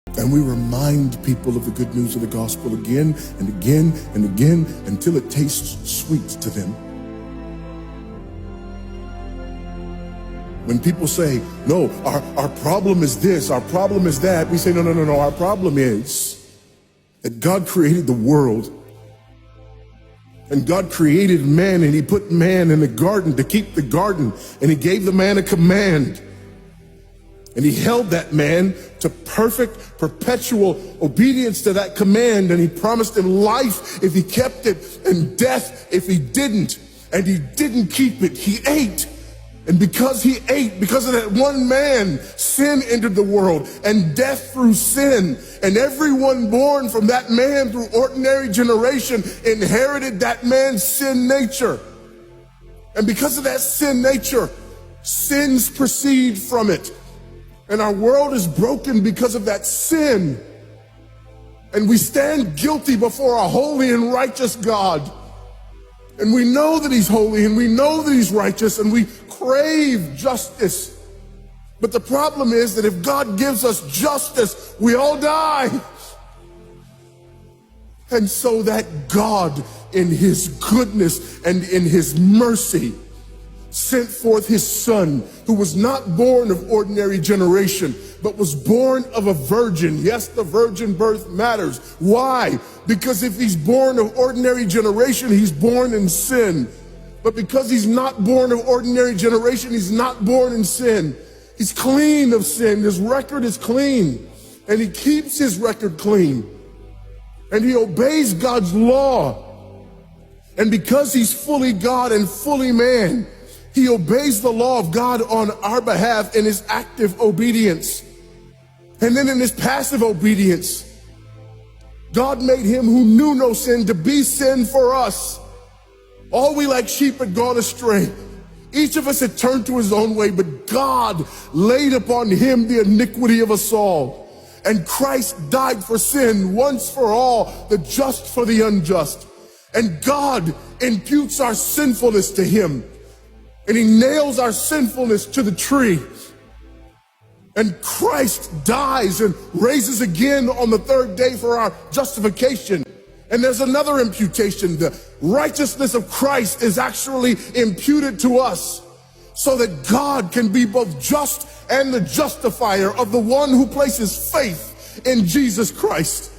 And we remind people of the good news of the gospel again and again and again until it tastes sweet to them. When people say, no, our problem is this, our problem is that, we say, no, our problem is that God created the world. And God created man, and he put man in the garden to keep the garden, and he gave the man a command. And he held that man to perfect, perpetual obedience to that command, and he promised him life if he kept it, and death if he didn't. And he didn't keep it, he ate. And because he ate, because of that one man, sin entered the world and death through sin. And everyone born from that man through ordinary generation inherited that man's sin nature. And because of that sin nature, sins proceed from it. And our world is broken because of that sin. And we stand guilty before a holy and righteous God. And we know that he's holy, and we know that he's righteous, and we crave justice. But the problem is that if God gives us justice, we all die. And so that God, in his goodness and in his mercy, sent forth his son, who was not born of ordinary generation, but was born of a virgin. Yes, the virgin birth matters. Why? Because if he's born of ordinary generation, he's born in sin. But because he's not born of ordinary generation, he's not born in sin. He's clean of sin. His record is clean. And he keeps his record clean. And he obeys God's law. And because he's fully God and fully man, he obeys the law of God on our behalf in his active obedience. And then in his passive obedience, God made him who knew no sin to be sin for us. All we like sheep had gone astray. Each of us had turned to his own way, but God laid upon him the iniquity of us all. And Christ died for sin once for all, the just for the unjust. And God imputes our sinfulness to him. And he nails our sinfulness to the tree. And Christ dies and raises again on the third day for our justification. And there's another imputation. The righteousness of Christ is actually imputed to us so that God can be both just and the justifier of the one who places faith in Jesus Christ.